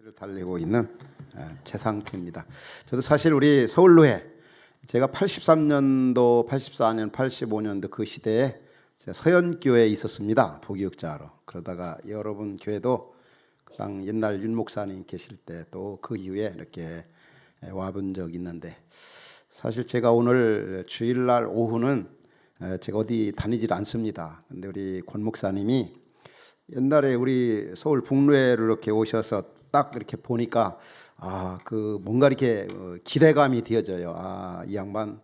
교회를 달리고 있는 최상태입니다. 저도 사실 우리 서울로회 제가 83년도, 84년, 85년도 그 시대에 서현교회에 있었습니다. 부교육자로. 그러다가 여러분 교회도 당 옛날 윤 목사님 계실 때 또 그 이후에 이렇게 와본 적이 있는데, 사실 제가 오늘 주일날 오후는 제가 어디 다니질 않습니다. 근데 우리 권 목사님이 옛날에 우리 서울 북로회를 이렇게 오셔서 딱 이렇게 보니까 그 뭔가 이렇게 기대감이 되어져요. 이 양반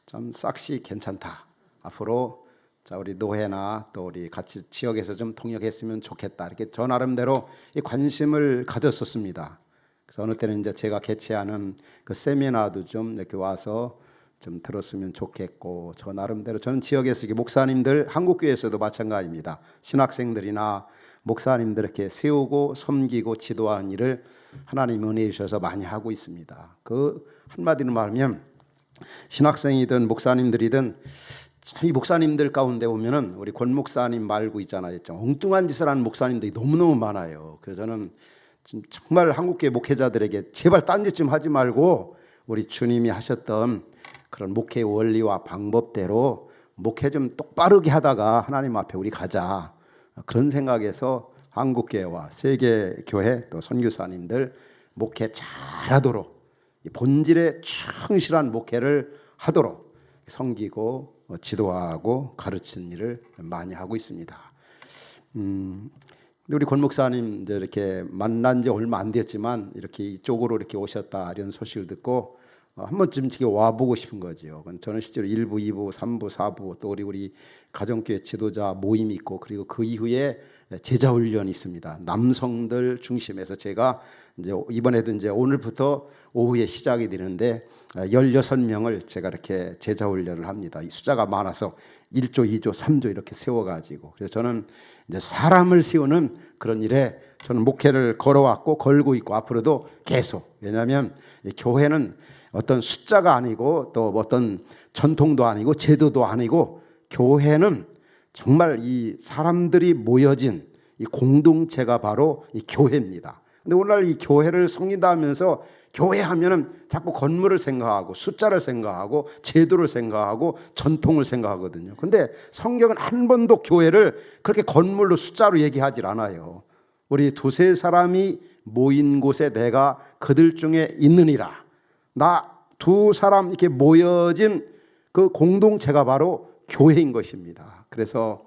참 싹시 괜찮다. 앞으로 자 우리 노회나 또 우리 같이 지역에서 좀 통역했으면 좋겠다. 이렇게 저 나름대로 이 관심을 가졌었습니다. 그래서 어느 때는 이제 제가 개최하는 그 세미나도 좀 이렇게 와서 좀 들었으면 좋겠고, 저 나름대로 저는 지역에서 목사님들, 한국교회에서도 마찬가지입니다. 신학생들이나 목사님들 이렇게 세우고 섬기고 지도하는 일을 하나님 은혜해 주셔서 많이 하고 있습니다. 그 한마디로 말하면 신학생이든 목사님들이든 이 목사님들 가운데 보면은 우리 권 목사님 말고 있잖아요. 엉뚱한 짓을 하는 목사님들이 너무너무 많아요. 그래서 저는 지금 정말 한국교회 목회자들에게 제발 딴짓 좀 하지 말고 우리 주님이 하셨던 그런 목회 원리와 방법대로 목회 좀 똑바르게 하다가 하나님 앞에 우리 가자. 그런 생각에서 한국교회와 세계교회 또 선교사님들 목회 잘하도록 본질에 충실한 목회를 하도록 섬기고 지도하고 가르치는 일을 많이 하고 있습니다. 우리 권 목사님 이렇게 만난 지 얼마 안 됐지만 이렇게 이쪽으로 이렇게 오셨다 이런 소식을 듣고 한 번쯤 이렇게 와보고 싶은 거죠. 저는 실제로 1부, 2부, 3부, 4부 또 우리 가정교회 지도자 모임이 있고, 그리고 그 이후에 제자 훈련이 있습니다. 남성들 중심에서 제가 이제 이번에도 이제 오늘부터 오후에 시작이 되는데 16명을 제가 이렇게 제자 훈련을 합니다. 이 숫자가 많아서 1조, 2조, 3조 이렇게 세워가지고, 그래서 저는 이제 사람을 세우는 그런 일에 저는 목회를 걸어왔고 걸고 있고 앞으로도 계속. 왜냐하면 교회는 어떤 숫자가 아니고 또 어떤 전통도 아니고 제도도 아니고, 교회는 정말 이 사람들이 모여진 이 공동체가 바로 이 교회입니다. 근데 오늘날 이 교회를 섬긴다 하면서 교회 하면은 자꾸 건물을 생각하고 숫자를 생각하고 제도를 생각하고 전통을 생각하거든요. 근데 성경은 한 번도 교회를 그렇게 건물로 숫자로 얘기하질 않아요. 우리 두세 사람이 모인 곳에 내가 그들 중에 있느니라. 나 두 사람 이렇게 모여진 그 공동체가 바로 교회인 것입니다. 그래서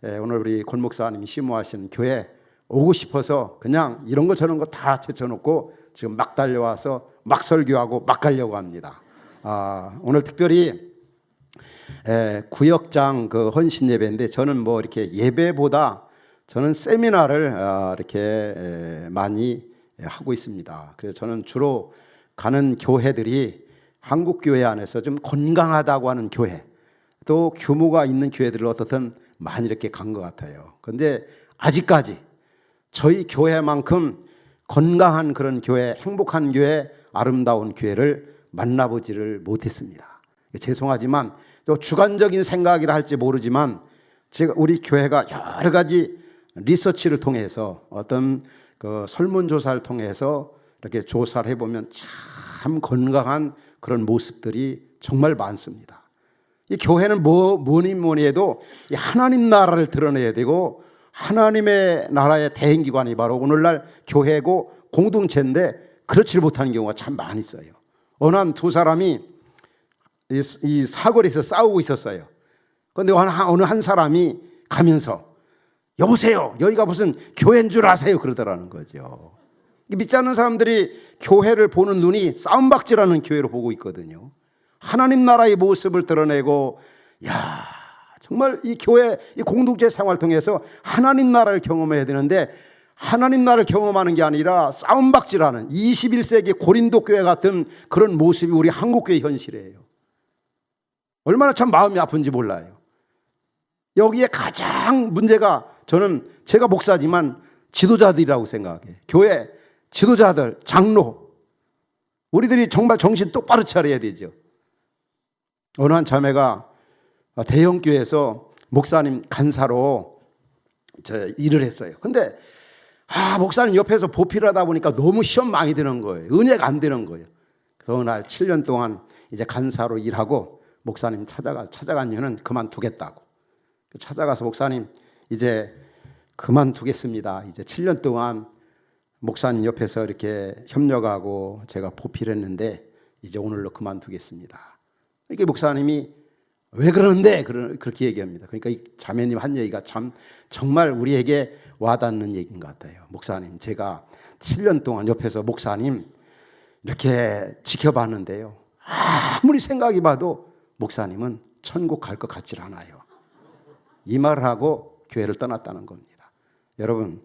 오늘 우리 권 목사님이 심호하시는 교회 오고 싶어서 그냥 이런 거 저런 거 다 제쳐놓고 지금 막 달려와서 막 설교하고 막 가려고 합니다. 오늘 특별히 구역장 그 헌신 예배인데, 저는 뭐 이렇게 예배보다 저는 세미나를 이렇게 많이 하고 있습니다. 그래서 저는 주로 가는 교회들이 한국 교회 안에서 좀 건강하다고 하는 교회, 또 규모가 있는 교회들을 어떻든 많이 이렇게 간 것 같아요. 그런데 아직까지 저희 교회만큼 건강한 그런 교회, 행복한 교회, 아름다운 교회를 만나보지를 못했습니다. 죄송하지만 주관적인 생각이라 할지 모르지만 제가 우리 교회가 여러 가지 리서치를 통해서 어떤 그 설문조사를 통해서 이렇게 조사를 해보면 참 건강한 그런 모습들이 정말 많습니다. 이 교회는 뭐니 해도 이 하나님 나라를 드러내야 되고, 하나님의 나라의 대행기관이 바로 오늘날 교회고 공동체인데 그렇지 못하는 경우가 참 많이 있어요. 어느 한 두 사람이 이 사거리에서 싸우고 있었어요. 그런데 어느 한 사람이 가면서 여보세요, 여기가 무슨 교회인 줄 아세요? 그러더라는 거죠. 믿지 않는 사람들이 교회를 보는 눈이 싸움박질하는 교회로 보고 있거든요. 하나님 나라의 모습을 드러내고, 정말 이 교회, 이 공동체 생활을 통해서 하나님 나라를 경험해야 되는데, 하나님 나라를 경험하는 게 아니라 싸움박질하는 21세기 고린도 교회 같은 그런 모습이 우리 한국 교회 현실이에요. 얼마나 참 마음이 아픈지 몰라요. 여기에 가장 문제가, 저는 제가 목사지만 지도자들이라고 생각해요. 교회 지도자들, 장로, 우리들이 정말 정신 똑바로 차려야 되죠. 어느 한 자매가 대형교회에서 목사님 간사로 일을 했어요. 근데 목사님 옆에서 보필을 하다 보니까 너무 시험 많이 드는 거예요. 은혜가 안 되는 거예요. 그래서 어느 날 7년 동안 이제 간사로 일하고 목사님 찾아간 이유는 그만두겠다고. 찾아가서 목사님 이제 그만두겠습니다. 이제 7년 동안 목사님 옆에서 이렇게 협력하고 제가 보필했는데 이제 오늘로 그만두겠습니다. 이렇게 목사님이 왜 그러는데 그렇게 얘기합니다. 그러니까 이 자매님 한 얘기가 참 정말 우리에게 와닿는 얘기인 것 같아요. 목사님, 제가 7년 동안 옆에서 목사님 이렇게 지켜봤는데요, 아무리 생각해 봐도 목사님은 천국 갈 것 같질 않아요. 이 말을 하고 교회를 떠났다는 겁니다. 여러분,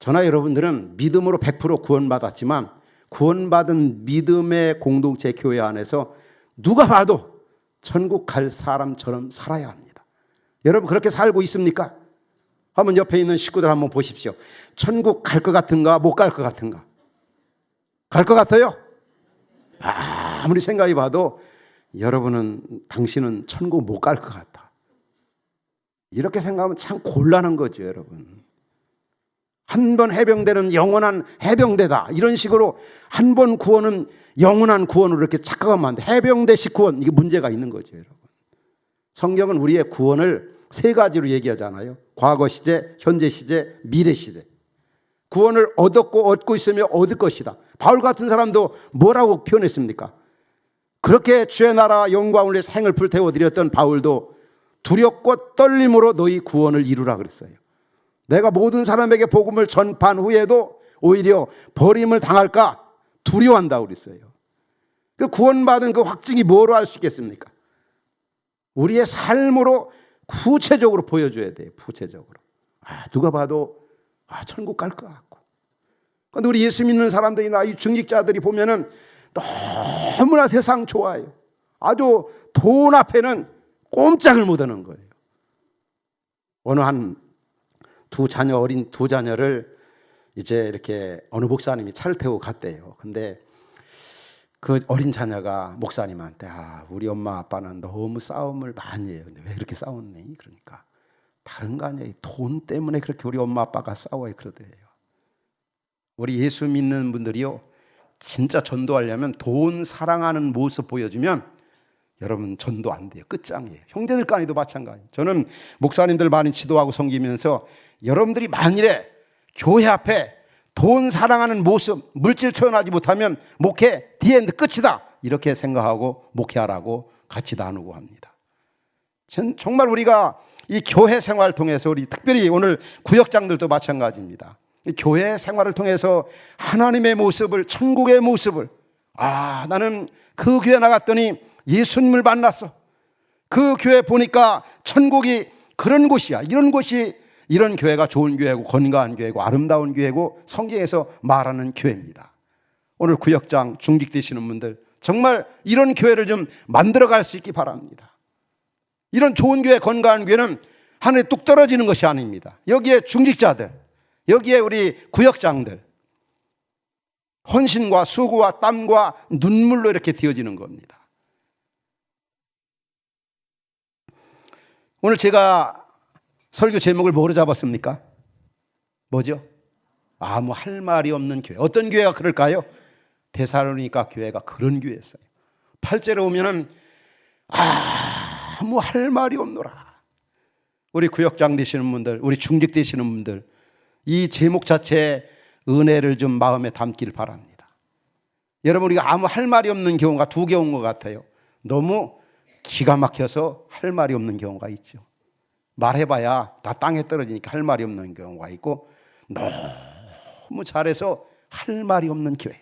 저나 여러분들은 믿음으로 100% 구원받았지만 구원받은 믿음의 공동체 교회 안에서 누가 봐도 천국 갈 사람처럼 살아야 합니다. 여러분 그렇게 살고 있습니까? 한번 옆에 있는 식구들 한번 보십시오. 천국 갈 것 같은가 못 갈 것 같은가? 갈 것 같아요? 아무리 생각해 봐도 당신은 천국 못 갈 것 같아. 이렇게 생각하면 참 곤란한 거죠, 여러분. 한 번 해병대는 영원한 해병대다. 이런 식으로 한 번 구원은 영원한 구원으로 이렇게 착각하면 안 돼. 해병대식 구원, 이게 문제가 있는 거죠, 여러분. 성경은 우리의 구원을 세 가지로 얘기하잖아요. 과거 시제, 현재 시제, 미래 시대. 구원을 얻고 있으며 얻을 것이다. 바울 같은 사람도 뭐라고 표현했습니까? 그렇게 주의 나라 영광을 위해 생을 불태워 드렸던 바울도 두렵고 떨림으로 너희 구원을 이루라 그랬어요. 내가 모든 사람에게 복음을 전파한 후에도 오히려 버림을 당할까 두려워한다고 그랬어요. 그 구원받은 그 확증이 뭐로 알 수 있겠습니까? 우리의 삶으로 구체적으로 보여줘야 돼요. 구체적으로. 누가 봐도 천국 갈 것 같고. 그런데 우리 예수 믿는 사람들이나 이 중직자들이 보면은 너무나 세상 좋아해요. 아주 돈 앞에는 꼼짝을 못하는 거예요. 어느 어린 두 자녀를 이제 이렇게 어느 목사님이 차를 태우고 갔대요. 근데 그 어린 자녀가 목사님한테 우리 엄마 아빠는 너무 싸움을 많이 해요. 근데 왜 그렇게 싸웠니? 그러니까 다른 거 아니에요. 돈 때문에 그렇게 우리 엄마 아빠가 싸워요. 그러더래요. 우리 예수 믿는 분들이요, 진짜 전도하려면 돈 사랑하는 모습 보여주면 여러분 전도 안 돼요. 끝장이에요. 형제들 간에도 마찬가지예요. 저는 목사님들 많이 지도하고 섬기면서 여러분들이 만일에 교회 앞에 돈 사랑하는 모습, 물질 표현하지 못하면 목회 디엔드 끝이다, 이렇게 생각하고 목회하라고 같이 나누고 합니다. 정말 우리가 이 교회 생활을 통해서, 우리 특별히 오늘 구역장들도 마찬가지입니다. 이 교회 생활을 통해서 하나님의 모습을, 천국의 모습을, 나는 그 교회 나갔더니 예수님을 만났어. 그 교회 보니까 천국이 그런 곳이야. 이런 교회가 좋은 교회고 건강한 교회고 아름다운 교회고 성경에서 말하는 교회입니다. 오늘 구역장 중직 되시는 분들 정말 이런 교회를 좀 만들어갈 수 있기 바랍니다. 이런 좋은 교회, 건강한 교회는 하늘에 뚝 떨어지는 것이 아닙니다. 여기에 중직자들, 여기에 우리 구역장들 헌신과 수고와 땀과 눈물로 이렇게 되어지는 겁니다. 오늘 제가 설교 제목을 뭐로 잡았습니까? 뭐죠? 아무 할 말이 없는 교회. 어떤 교회가 그럴까요? 데살로니가 교회가 그런 교회였어요. 8절에 오면은 아무 할 말이 없노라. 우리 구역장 되시는 분들, 우리 중직 되시는 분들, 이 제목 자체의 은혜를 좀 마음에 담기를 바랍니다. 여러분, 우리가 아무 할 말이 없는 경우가 두 경우인 것 같아요. 너무 기가 막혀서 할 말이 없는 경우가 있죠. 말해봐야 다 땅에 떨어지니까 할 말이 없는 경우가 있고, 너무 잘해서 할 말이 없는 교회.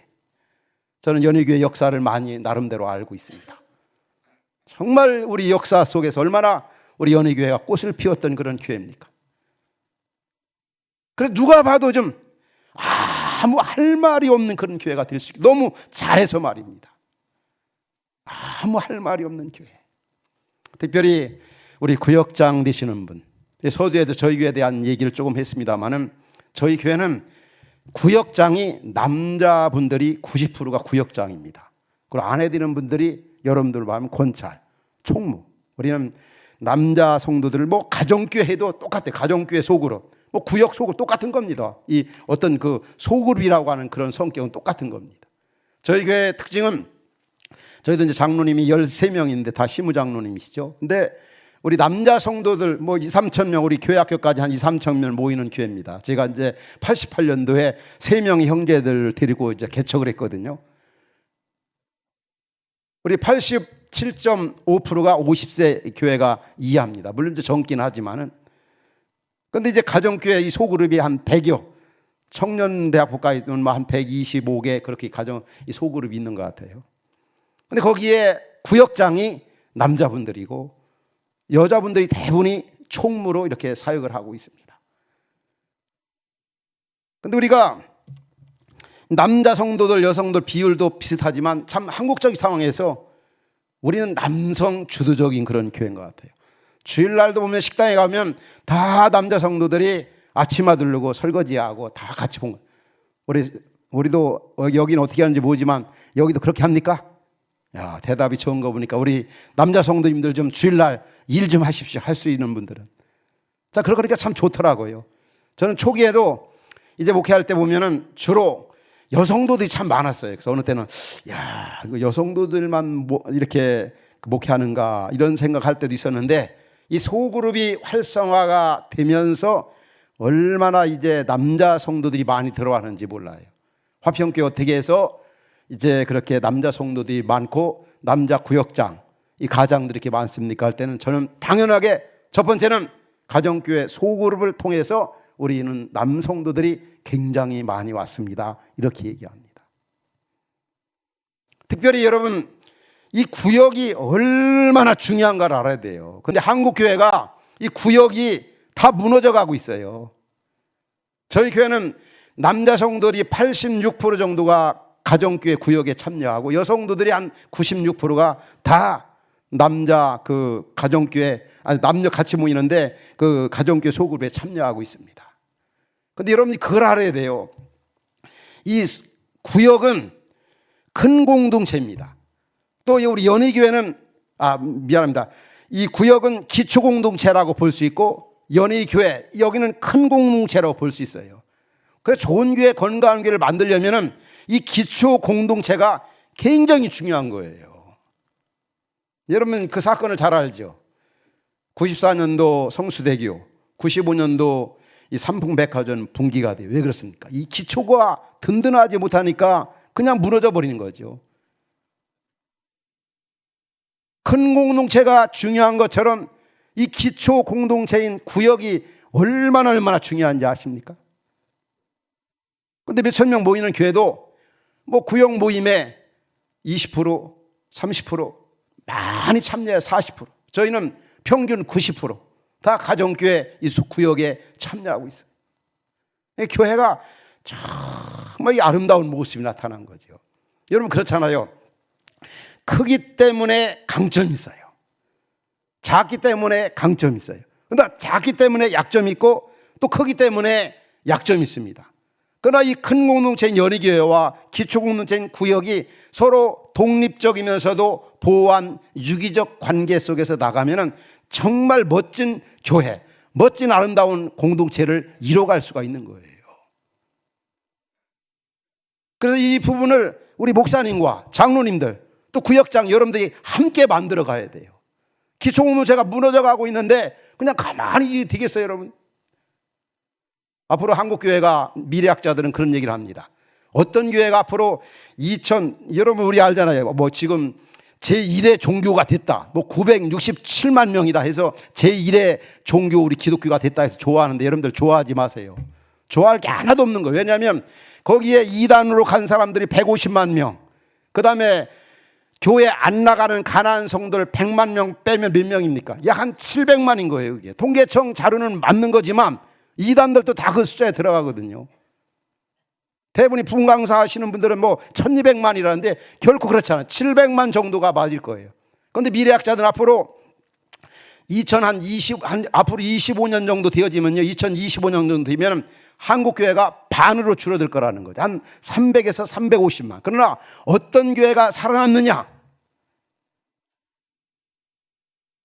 저는 연희교회 역사를 많이 나름대로 알고 있습니다. 정말 우리 역사 속에서 얼마나 우리 연희교회가 꽃을 피웠던 그런 교회입니까? 그래서 누가 봐도 좀 아무 할 말이 없는 그런 교회가 될 수 있고, 너무 잘해서 말입니다. 아무 할 말이 없는 교회. 특별히 우리 구역장 되시는 분, 서두에도 저희 교회에 대한 얘기를 조금 했습니다마는, 저희 교회는 구역장이 남자분들이 90%가 구역장입니다. 그리고 아내 되는 분들이 여러분들 말하면 권찰, 총무. 우리는 남자 성도들 가정교회 해도 똑같아요. 가정교회 속으로 뭐 구역 소그룹 똑같은 겁니다. 이 어떤 그 소그룹이라고 하는 그런 성격은 똑같은 겁니다. 저희 교회 특징은 저희도 이제 장로님이 13명인데 다 시무장로님이시죠. 근데 우리 남자 성도들 뭐 2, 3천 명, 우리 교회 학교까지 한 2, 3천 명 모이는 교회입니다. 제가 이제 88년도에 3명의 형제들 데리고 이제 개척을 했거든요. 우리 87.5%가 50세 교회가 이해합니다. 물론 이제 젊긴 하지만은. 근데 이제 가정교회 이 소그룹이 한 100여, 청년대학교까지는 한 125개 그렇게 가정 이 소그룹이 있는 것 같아요. 근데 거기에 구역장이 남자분들이고 여자분들이 대부분이 총무로 이렇게 사역을 하고 있습니다. 근데 우리가 남자 성도들, 여성들 비율도 비슷하지만 참 한국적 상황에서 우리는 남성 주도적인 그런 교회인 것 같아요. 주일날도 보면 식당에 가면 다 남자 성도들이 아침마 두르고 설거지하고 다 같이 본 거예요. 우리도 여기는 어떻게 하는지 모르지만 여기도 그렇게 합니까? 야, 대답이 좋은 거 보니까 우리 남자 성도님들 좀 주일날 일 좀 하십시오. 할 수 있는 분들은. 자, 그러니까 참 좋더라고요. 저는 초기에도 이제 목회할 때 보면은 주로 여성도들이 참 많았어요. 그래서 어느 때는 야, 이거 여성도들만 이렇게 목회하는가 이런 생각할 때도 있었는데 이 소그룹이 활성화가 되면서 얼마나 이제 남자 성도들이 많이 들어가는지 몰라요. 화평교회 어떻게 해서 이제 그렇게 남자 성도들이 많고 남자 구역장, 이 가장들이 이렇게 많습니까? 할 때는 저는 당연하게 첫 번째는 가정교회 소그룹을 통해서 우리는 남성도들이 굉장히 많이 왔습니다. 이렇게 얘기합니다. 특별히 여러분 이 구역이 얼마나 중요한가를 알아야 돼요. 근데 한국 교회가 이 구역이 다 무너져 가고 있어요. 저희 교회는 남자 성도들이 86% 정도가 가정교회 구역에 참여하고 여성도들이 한 96%가 다 남자 그 가정교회, 아니 남녀 같이 모이는데 그 가정교회 소그룹에 참여하고 있습니다. 근데 여러분이 그걸 알아야 돼요. 이 구역은 큰 공동체입니다. 또 우리 연희교회는 미안합니다. 이 구역은 기초 공동체라고 볼 수 있고 연희교회 여기는 큰 공동체라고 볼 수 있어요. 그래서 좋은 교회, 건강한 교회를 만들려면은 이 기초 공동체가 굉장히 중요한 거예요. 여러분 그 사건을 잘 알죠. 94년도 성수대교, 95년도 이 삼풍백화점 붕괴가 돼요. 왜 그렇습니까? 이 기초가 든든하지 못하니까 그냥 무너져 버리는 거죠. 큰 공동체가 중요한 것처럼 이 기초 공동체인 구역이 얼마나 중요한지 아십니까? 근데 몇천 명 모이는 교회도 뭐 구역 모임에 20%, 30% 많이 참여해요. 40%. 저희는 평균 90%다 가정교회 이 구역에 참여하고 있어요. 교회가 정말 이 아름다운 모습이 나타난 거죠. 여러분 그렇잖아요. 크기 때문에 강점이 있어요. 작기 때문에 강점이 있어요. 그러나 작기 때문에 약점이 있고 또 크기 때문에 약점이 있습니다. 그러나 이 큰 공동체인 연희교회와 기초공동체인 구역이 서로 독립적이면서도 보호한 유기적 관계 속에서 나가면은 정말 멋진 교회, 멋진 아름다운 공동체를 이뤄갈 수가 있는 거예요. 그래서 이 부분을 우리 목사님과 장로님들 또 구역장 여러분들이 함께 만들어 가야 돼요. 기초공동체가 무너져 가고 있는데 그냥 가만히 되겠어요, 여러분? 앞으로 한국교회가 미래학자들은 그런 얘기를 합니다. 어떤 교회가 앞으로 여러분 우리 알잖아요. 뭐 지금 제1의 종교가 됐다. 뭐 967만 명이다 해서 제1의 종교 우리 기독교가 됐다 해서 좋아하는데 여러분들 좋아하지 마세요. 좋아할 게 하나도 없는 거예요. 왜냐하면 거기에 이단으로 간 사람들이 150만 명, 그 다음에 교회 안 나가는 가난한 성도들 100만 명 빼면 몇 명입니까? 약 한 700만인 거예요. 그게 통계청 자료는 맞는 거지만 이단들도 다 그 숫자에 들어가거든요. 대부분이 분강사 하시는 분들은 뭐 1200만이라는데 결코 그렇지 않아요. 700만 정도가 맞을 거예요. 그런데 미래학자들은 앞으로 앞으로 25년 정도 되어지면요, 2025년 정도 되면 한국 교회가 반으로 줄어들 거라는 거죠. 한 300에서 350만. 그러나 어떤 교회가 살아남느냐?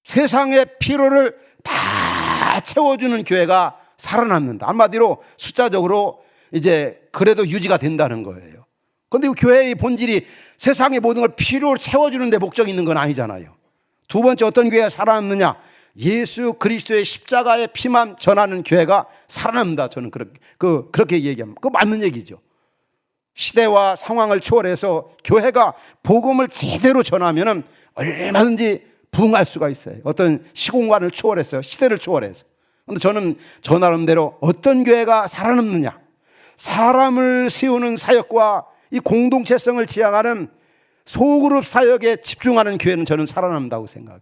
세상의 필요를 다 채워주는 교회가 살아남는다. 한마디로 숫자적으로 이제 그래도 유지가 된다는 거예요. 그런데 교회의 본질이 세상의 모든 걸 필요로 채워주는 데 목적이 있는 건 아니잖아요. 두 번째, 어떤 교회가 살아남느냐? 예수 그리스도의 십자가의 피만 전하는 교회가 살아남는다. 저는 그렇게 얘기합니다. 그거 맞는 얘기죠. 시대와 상황을 초월해서 교회가 복음을 제대로 전하면 얼마든지 부흥할 수가 있어요. 어떤 시공간을 초월해서, 시대를 초월해서. 그런데 저는 저 나름대로 어떤 교회가 살아남느냐? 사람을 세우는 사역과 이 공동체성을 지향하는 소그룹 사역에 집중하는 교회는 저는 살아남는다고 생각해요.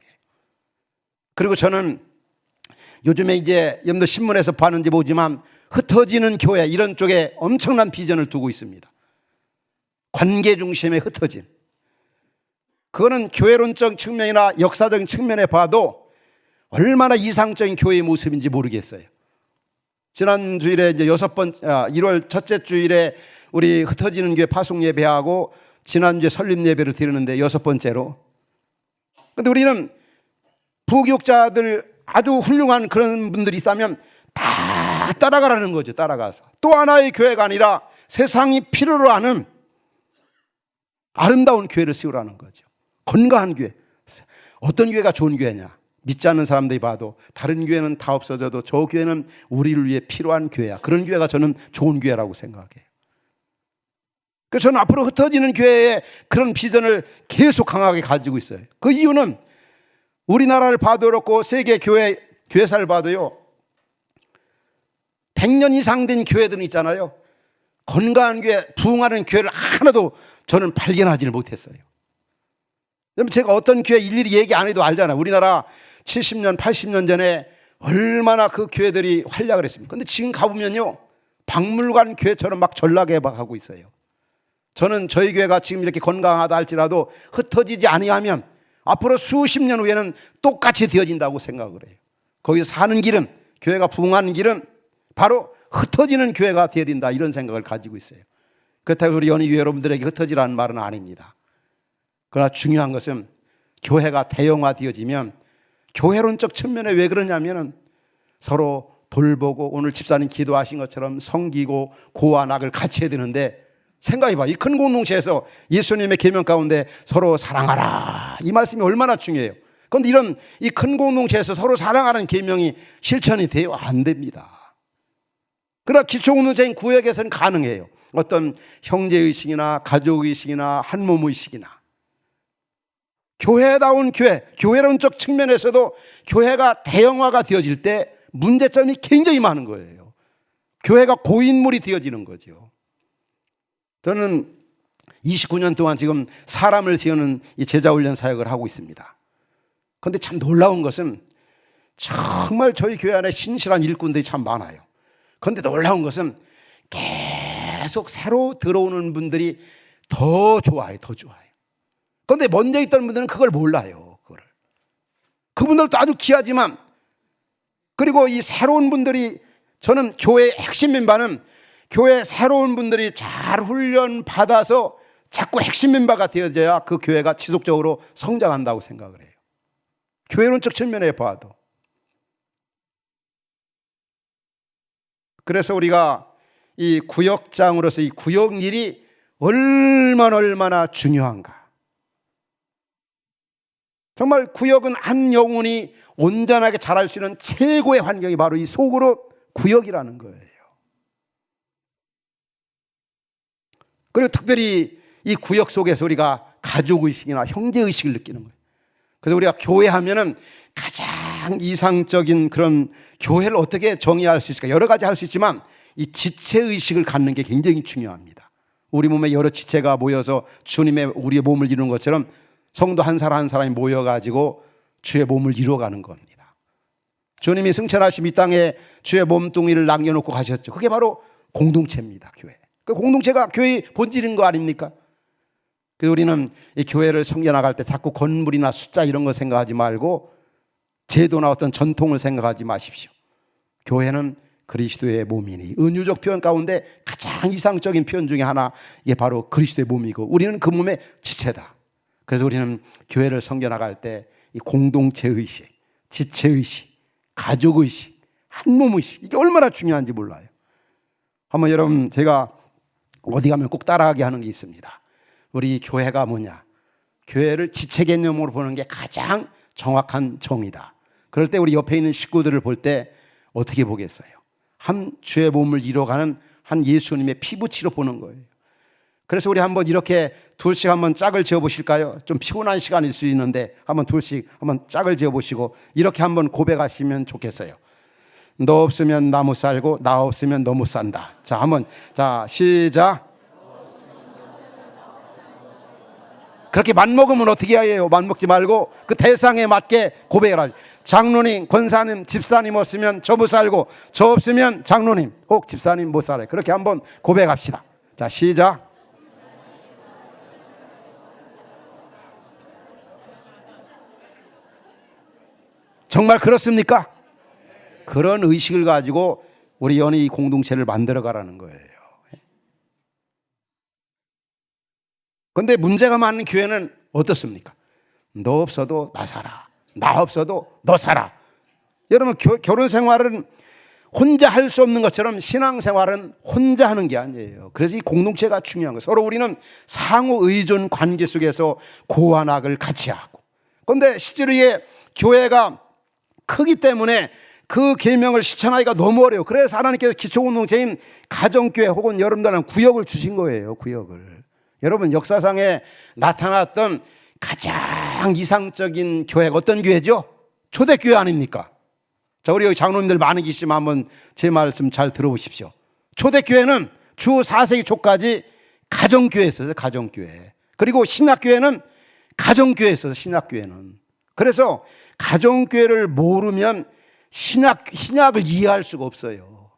그리고 저는 요즘에 이제 여러분들 신문에서 봤는지 모르지만 흩어지는 교회, 이런 쪽에 엄청난 비전을 두고 있습니다. 관계 중심의 흩어짐. 그거는 교회론적 측면이나 역사적인 측면에 봐도 얼마나 이상적인 교회의 모습인지 모르겠어요. 지난 주일에 이제 1월 첫째 주일에 우리 흩어지는 교회 파송 예배하고 지난주에 설립 예배를 드리는데 6번째로. 근데 우리는 부교육자들 아주 훌륭한 그런 분들이 있다면 다 따라가라는 거죠. 따라가서 또 하나의 교회가 아니라 세상이 필요로 하는 아름다운 교회를 세우라는 거죠. 건강한 교회. 어떤 교회가 좋은 교회냐? 믿지 않는 사람들이 봐도 다른 교회는 다 없어져도 저 교회는 우리를 위해 필요한 교회야. 그런 교회가 저는 좋은 교회라고 생각해요. 그래서 저는 앞으로 흩어지는 교회의 그런 비전을 계속 강하게 가지고 있어요. 그 이유는 우리나라를 봐도 그렇고 세계 교회사를 봐도요, 100년 이상 된 교회들은 있잖아요. 건강한 교회, 부흥하는 교회를 하나도 저는 발견하지를 못했어요. 여러분, 제가 어떤 교회 일일이 얘기 안 해도 알잖아요. 우리나라 70년, 80년 전에 얼마나 그 교회들이 활약을 했습니까? 근데 지금 가보면요, 박물관 교회처럼 막 전락해가고 있어요. 저는 저희 교회가 지금 이렇게 건강하다 할지라도 흩어지지 아니하면 앞으로 수십 년 후에는 똑같이 되어진다고 생각을 해요. 거기서 사는 길은, 교회가 부흥하는 길은 바로 흩어지는 교회가 되어야 된다, 이런 생각을 가지고 있어요. 그렇다고 우리 연희교회 여러분들에게 흩어지라는 말은 아닙니다. 그러나 중요한 것은 교회가 대형화되어지면 교회론적 측면에 왜 그러냐면 서로 돌보고 오늘 집사님 기도하신 것처럼 섬기고 고와 낙을 같이 해야 되는데, 생각해봐. 이 큰 공동체에서 예수님의 계명 가운데 서로 사랑하라, 이 말씀이 얼마나 중요해요. 그런데 이런 이 큰 공동체에서 서로 사랑하는 계명이 실천이 돼요? 안 됩니다. 그러나 기초공동체인 구역에서는 가능해요. 어떤 형제의식이나 가족의식이나 한몸의식이나. 교회다운 교회, 교회론적 측면에서도 교회가 대형화가 되어질 때 문제점이 굉장히 많은 거예요. 교회가 고인물이 되어지는 거죠. 저는 29년 동안 지금 사람을 세우는 이 제자훈련 사역을 하고 있습니다. 그런데 참 놀라운 것은 정말 저희 교회 안에 신실한 일꾼들이 참 많아요. 그런데 놀라운 것은 계속 새로 들어오는 분들이 더 좋아요. 더 좋아요. 그런데 먼저 있던 분들은 그걸 몰라요. 그분들도 아주 귀하지만, 그리고 이 새로운 분들이, 저는 교회의 핵심 멤버는 교회 새로운 분들이 잘 훈련 받아서 자꾸 핵심 멤버가 되어져야 그 교회가 지속적으로 성장한다고 생각을 해요. 교회론적 측면에 봐도. 그래서 우리가 이 구역장으로서 이 구역 일이 얼마나 중요한가. 정말 구역은 한 영혼이 온전하게 자랄 수 있는 최고의 환경이 바로 이 속으로 구역이라는 거예요. 그리고 특별히 이 구역 속에서 우리가 가족의식이나 형제의식을 느끼는 거예요. 그래서 우리가 교회하면은 가장 이상적인 그런 교회를 어떻게 정의할 수 있을까? 여러 가지 할 수 있지만 이 지체의식을 갖는 게 굉장히 중요합니다. 우리 몸에 여러 지체가 모여서 주님의 우리의 몸을 이루는 것처럼 성도 한 사람 한 사람이 모여가지고 주의 몸을 이루어가는 겁니다. 주님이 승천하심 이 땅에 주의 몸뚱이를 남겨놓고 가셨죠. 그게 바로 공동체입니다. 교회. 그 공동체가 교회의 본질인 거 아닙니까? 그래서 우리는 이 교회를 섬겨나갈 때 자꾸 건물이나 숫자 이런 거 생각하지 말고 제도나 어떤 전통을 생각하지 마십시오. 교회는 그리스도의 몸이니, 은유적 표현 가운데 가장 이상적인 표현 중에 하나, 이게 바로 그리스도의 몸이고 우리는 그 몸의 지체다. 그래서 우리는 교회를 섬겨나갈 때 이 공동체의식, 지체의식, 가족의식, 한 몸의 이게 얼마나 중요한지 몰라요. 한번 여러분 제가 어디 가면 꼭 따라하게 하는 게 있습니다. 우리 교회가 뭐냐? 교회를 지체 개념으로 보는 게 가장 정확한 정의다. 그럴 때 우리 옆에 있는 식구들을 볼 때 어떻게 보겠어요? 한 주의 몸을 이뤄가는 한 예수님의 피부치로 보는 거예요. 그래서 우리 한번 이렇게 둘씩 한번 짝을 지어 보실까요? 좀 피곤한 시간일 수 있는데 한번 둘씩 한번 짝을 지어 보시고 이렇게 한번 고백하시면 좋겠어요. 너 없으면 나 못 살고 나 없으면 너 못 산다. 자, 한번 자 시작. 그렇게 맘먹으면 어떻게 해요? 맘먹지 말고 그 대상에 맞게 고백을 하죠. 장로님, 권사님, 집사님 없으면 저 못 살고 저 없으면 장로님 혹 집사님 못 살아요. 그렇게 한번 고백합시다. 자, 시작. 정말 그렇습니까? 그런 의식을 가지고 우리 연희 공동체를 만들어 가라는 거예요. 그런데 문제가 많은 교회는 어떻습니까? 너 없어도 나 살아. 나 없어도 너 살아. 여러분 결혼 생활은 혼자 할 수 없는 것처럼 신앙생활은 혼자 하는 게 아니에요. 그래서 이 공동체가 중요한 거예요. 서로 우리는 상호 의존 관계 속에서 고와 낙을 같이 하고. 그런데 실제로 이게 교회가 크기 때문에 그 계명을 실천하기가 너무 어려워요. 그래서 하나님께서 기초공동체인 가정교회 혹은 여러분들은 구역을 주신 거예요. 구역을. 여러분 역사상에 나타났던 가장 이상적인 교회가 어떤 교회죠? 초대교회 아닙니까? 자, 우리 여기 장로님들 많이 계시지만 한번 제 말씀 잘 들어보십시오. 초대교회는 주 4세기 초까지 가정교회였어요. 가정교회. 그리고 신약교회는 가정교회였어요. 신약교회는. 그래서 가정교회를 모르면 신약을 이해할 수가 없어요.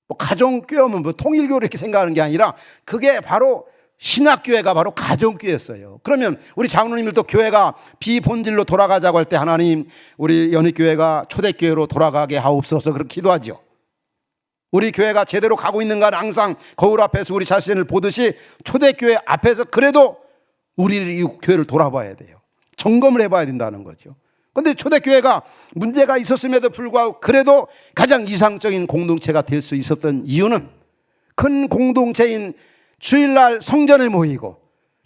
뭐 가정교회면 뭐 통일교를 이렇게 생각하는 게 아니라 그게 바로 신학교회가 바로 가정교회였어요. 그러면 우리 장로님들도 교회가 비본질로 돌아가자고 할 때 하나님 우리 연희교회가 초대교회로 돌아가게 하옵소서 그렇게 기도하죠. 우리 교회가 제대로 가고 있는가는 항상 거울 앞에서 우리 자신을 보듯이 초대교회 앞에서 그래도 우리 교회를 돌아봐야 돼요. 점검을 해봐야 된다는 거죠. 그런데 초대교회가 문제가 있었음에도 불구하고 그래도 가장 이상적인 공동체가 될 수 있었던 이유는 큰 공동체인 주일날 성전에 모이고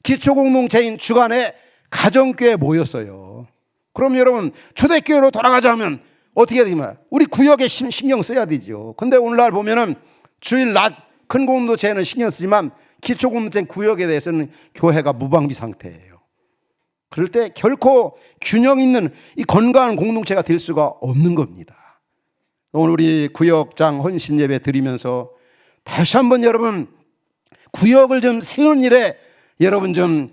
기초공동체인 주간에 가정교회에 모였어요. 그럼 여러분 초대교회로 돌아가자면 어떻게 되냐면 우리 구역에 신경 써야 되죠. 근데 오늘날 보면은 주일 낮 큰 공동체는 신경 쓰지만 기초공동체 구역에 대해서는 교회가 무방비 상태예요. 그럴 때 결코 균형 있는 이 건강한 공동체가 될 수가 없는 겁니다. 오늘 우리 구역장 헌신 예배 드리면서 다시 한번 여러분 구역을 좀 세우는 일에 여러분 좀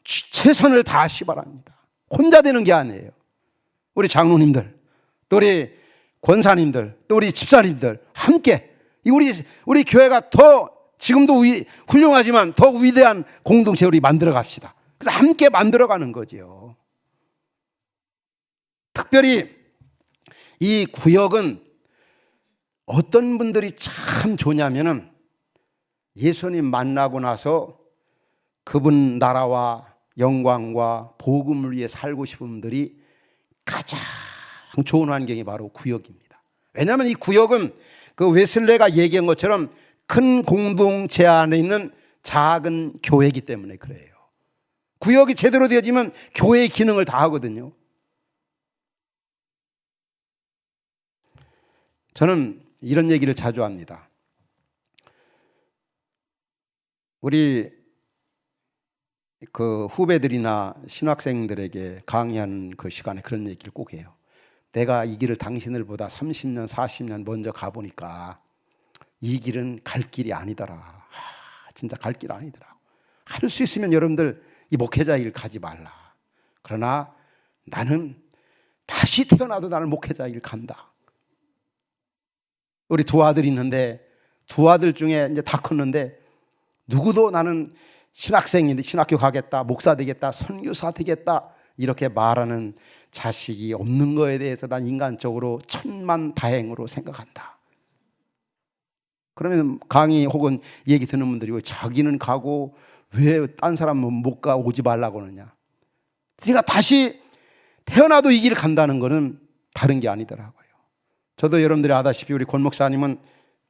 최선을 다하시 바랍니다. 혼자 되는 게 아니에요. 우리 장로님들, 또 우리 권사님들, 또 우리 집사님들 함께 우리 교회가 더 지금도 훌륭하지만 더 위대한 공동체 우리 만들어 갑시다. 그래서 함께 만들어 가는 거죠. 특별히 이 구역은 어떤 분들이 참 좋냐면은 예수님 만나고 나서 그분 나라와 영광과 복음을 위해 살고 싶은 분들이 가장 좋은 환경이 바로 구역입니다. 왜냐하면 이 구역은 그 웨슬레가 얘기한 것처럼 큰 공동체 안에 있는 작은 교회이기 때문에 그래요. 구역이 제대로 되어지면 교회의 기능을 다 하거든요. 저는 이런 얘기를 자주 합니다. 우리 그 후배들이나 신학생들에게 강의하는 그 시간에 그런 얘기를 꼭 해요. 내가 이 길을 당신들보다 30년, 40년 먼저 가보니까 이 길은 갈 길이 아니더라. 진짜 갈 길 아니더라. 할 수 있으면 여러분들 이 목회자 일 가지 말라. 그러나 나는 다시 태어나도 나는 목회자 일 간다. 우리 두 아들이 있는데 두 아들 중에 이제 다 컸는데 누구도 나는 신학생인데 신학교 가겠다, 목사 되겠다, 선교사 되겠다 이렇게 말하는 자식이 없는 거에 대해서 난 인간적으로 천만다행으로 생각한다. 그러면 강의 혹은 얘기 듣는 분들이 왜 자기는 가고 왜 딴 사람은 못 가 오지 말라고 하느냐. 네가 다시 태어나도 이 길을 간다는 것은 다른 게 아니더라고요. 저도 여러분들이 아다시피 우리 권 목사님은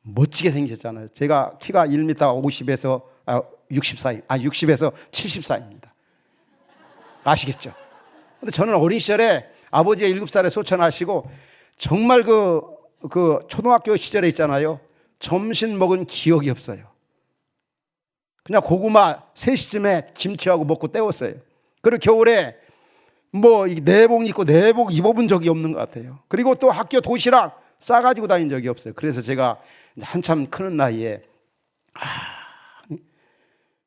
멋지게 생기셨잖아요. 제가 키가 1m 50에서 60 사이, 60에서 70 사이입니다. 아시겠죠? 근데 저는 어린 시절에 아버지가 7살에 소천하시고 정말 그 초등학교 시절에 있잖아요. 점심 먹은 기억이 없어요. 그냥 고구마 3시쯤에 김치하고 먹고 때웠어요. 그리고 겨울에 뭐 내복 입고 내복 입어본 적이 없는 것 같아요. 그리고 또 학교 도시락 싸가지고 다닌 적이 없어요. 그래서 제가 한참 크는 나이에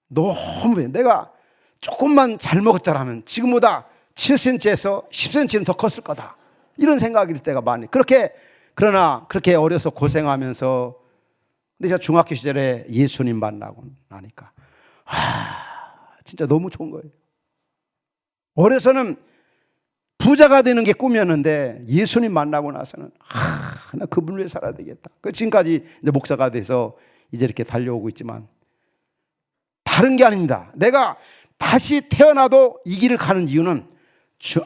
너무 내가 조금만 잘 먹었다라면 지금보다 7cm에서 10cm는 더 컸을 거다, 이런 생각이 들 때가 많이. 그러나 그렇게 어려서 고생하면서, 근데 제가 중학교 시절에 예수님 만나고 나니까 진짜 너무 좋은 거예요. 어려서는 부자가 되는 게 꿈이었는데 예수님 만나고 나서는 나 그분을 위해 살아야 되겠다. 지금까지 이제 목사가 돼서 이제 이렇게 달려오고 있지만 다른 게 아닙니다. 내가 다시 태어나도 이 길을 가는 이유는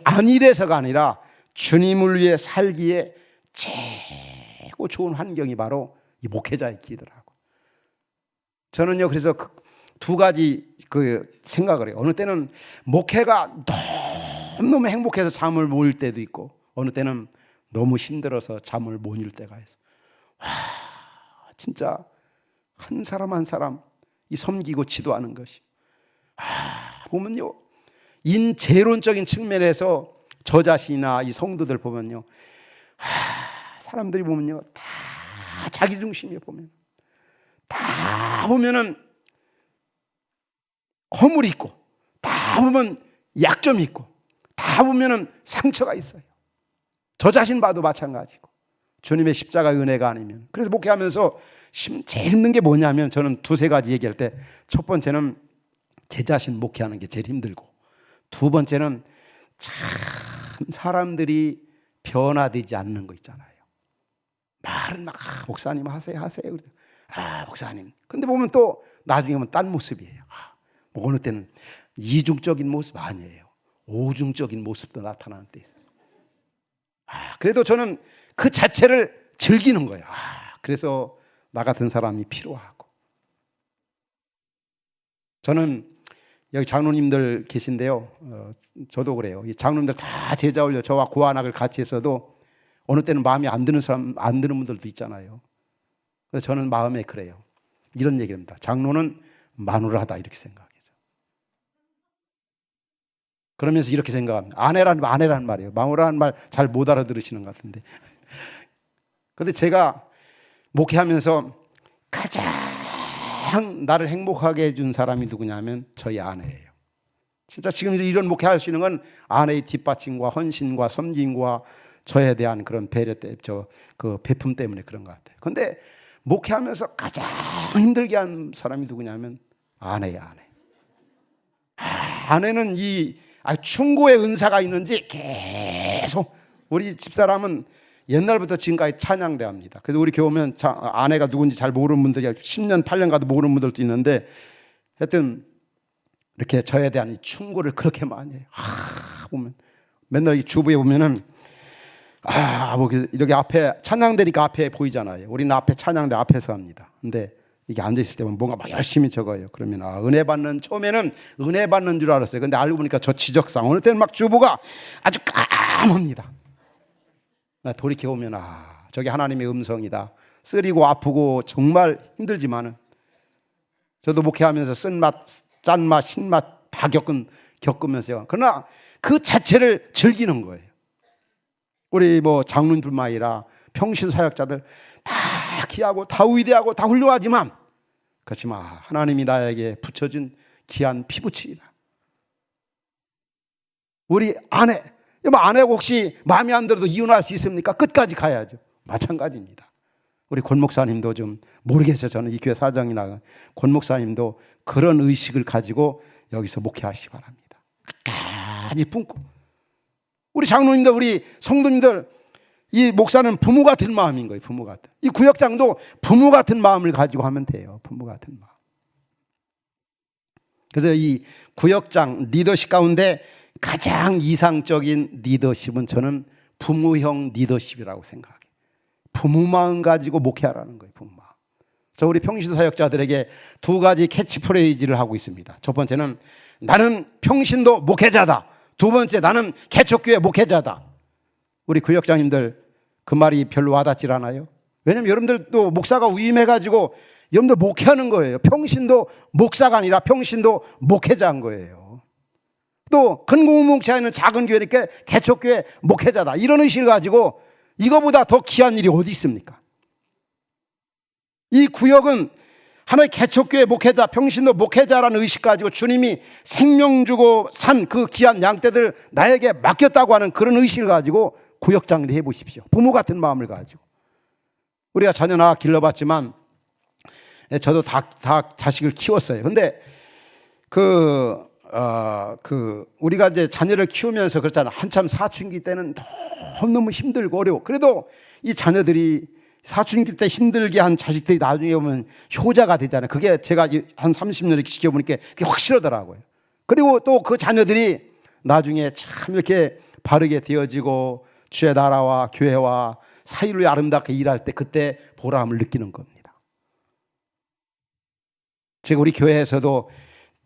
안일해서가 아니라 주님을 위해 살기에 최고 좋은 환경이 바로 이 목회자의 길이더라고. 저는요, 그래서 두 가지 생각을 해요. 어느 때는 목회가 너무 행복해서 잠을 못 일 때도 있고, 어느 때는 너무 힘들어서 잠을 못 일 때가 있어. 진짜 한 사람 한 사람 이 섬기고 지도하는 것이, 보면요, 인재론적인 측면에서 저 자신이나 이 성도들 보면요, 사람들이 보면요, 다 자기 중심이에요. 다 보면은 허물이 있고, 다 보면 약점이 있고, 다 보면은 상처가 있어요. 저 자신 봐도 마찬가지고, 주님의 십자가 은혜가 아니면. 그래서 목회하면서 제일 힘든 게 뭐냐면, 저는 두세 가지 얘기할 때, 첫 번째는 제 자신 목회하는 게 제일 힘들고, 두 번째는 참 사람들이 변화되지 않는 거 있잖아요. 말은 막 목사님 하세요. 목사님. 근데 보면 또 나중에 보면 딴 모습이에요. 뭐 어느 때는 이중적인 모습 아니에요. 오중적인 모습도 나타나는 때 있어요. 그래도 저는 그 자체를 즐기는 거예요. 그래서 나 같은 사람이 필요하고. 저는 여기 장로님들 계신데요. 저도 그래요. 이 장로님들 다 제자 올려 저와 고안학을 같이 했어도 어느 때는 마음에 안 드는 사람, 안 드는 분들도 있잖아요. 그래서 저는 마음에 그래요. 이런 얘기입니다. 장로는 마누라다, 이렇게 생각해요. 그러면서 이렇게 생각합니다. 아내란 말이에요. 마누라는 말 잘 못 알아들으시는 것 같은데. 근데 제가 목회하면서 가장 나를 행복하게 해준 사람이 누구냐면 저희 아내예요. 진짜 지금 이런 목회할 수 있는 건 아내의 뒷받침과 헌신과 섬김과 저에 대한 그런 배려 그 베품 때문에 그런 것 같아요. 근데 목회하면서 가장 힘들게 한 사람이 누구냐면 아내예요. 아내는 이 충고의 은사가 있는지 계속, 우리 집사람은 옛날부터 지금까지 찬양대합니다. 그래서 우리 교회 오면 아내가 누군지 잘 모르는 분들이 10년 8년 가도 모르는 분들도 있는데, 하여튼 이렇게 저에 대한 이 충고를 그렇게 많이 해요. 보면 맨날 이 주부에 보면은 뭐 이렇게 앞에 찬양대니까 앞에 보이잖아요. 우리는 앞에 찬양대 앞에서 합니다. 근데 이게 앉아있을 때면 뭔가 막 열심히 적어요. 그러면 은혜 받는, 처음에는 은혜 받는 줄 알았어요. 근데 알고 보니까 저 지적상, 어느 때는 막 주부가 아주 까맣니다. 돌이켜보면 저게 하나님의 음성이다. 쓰리고 아프고 정말 힘들지만은, 저도 목회하면서 쓴맛, 짠맛, 신맛 다 겪으면서요. 그러나 그 자체를 즐기는 거예요. 우리 뭐 장로님들만 아니라 평신 사역자들 다 귀하고 다 위대하고 다 훌륭하지만, 그렇지만 하나님이 나에게 붙여준 귀한 피부치이다. 우리 아내가 혹시 마음에 안 들어도 이혼할 수 있습니까? 끝까지 가야죠. 마찬가지입니다. 우리 권 목사님도 좀 모르겠어요. 저는 이 교회 사장이나 권 목사님도 그런 의식을 가지고 여기서 목회하시기 바랍니다. 끝까지 품고. 우리 장로님들, 우리 성도님들, 이 목사는 부모 같은 마음인 거예요. 부모 같은. 이 구역장도 부모 같은 마음을 가지고 하면 돼요. 부모 같은 마음. 그래서 이 구역장 리더십 가운데 가장 이상적인 리더십은 저는 부모형 리더십이라고 생각해요. 부모 마음 가지고 목회하라는 거예요. 부모 마음. 그래서 우리 평신도 사역자들에게 두 가지 캐치프레이즈를 하고 있습니다. 첫 번째는 나는 평신도 목회자다. 두 번째, 나는 개척교회 목회자다. 우리 구역장님들 그 말이 별로 와닿질 않아요. 왜냐면 여러분들도 목사가 위임해가지고 여러분들 목회하는 거예요. 평신도 목사가 아니라 평신도 목회자인 거예요. 또 큰 공동체에 있는 작은 교회니까 개척교회 목회자다. 이런 의식을 가지고 이거보다 더 귀한 일이 어디 있습니까? 이 구역은 하나의 개척교회 목회자, 평신도 목회자라는 의식 가지고 주님이 생명 주고 산 그 귀한 양떼들 나에게 맡겼다고 하는 그런 의식을 가지고 구역 장례 해보십시오. 부모 같은 마음을 가지고. 우리가 자녀 낳아 길러봤지만 저도 다 자식을 키웠어요. 근데 우리가 이제 자녀를 키우면서 그렇잖아. 한참 사춘기 때는 너무 힘들고 어려워. 그래도 이 자녀들이 사춘기 때 힘들게 한 자식들이 나중에 오면 효자가 되잖아요. 그게 제가 한 30년 이렇게 지켜보니까 그게 확실하더라고요. 그리고 또 그 자녀들이 나중에 참 이렇게 바르게 되어지고 주의 나라와 교회와 사이를 아름답게 일할 때 그때 보람을 느끼는 겁니다. 제가 우리 교회에서도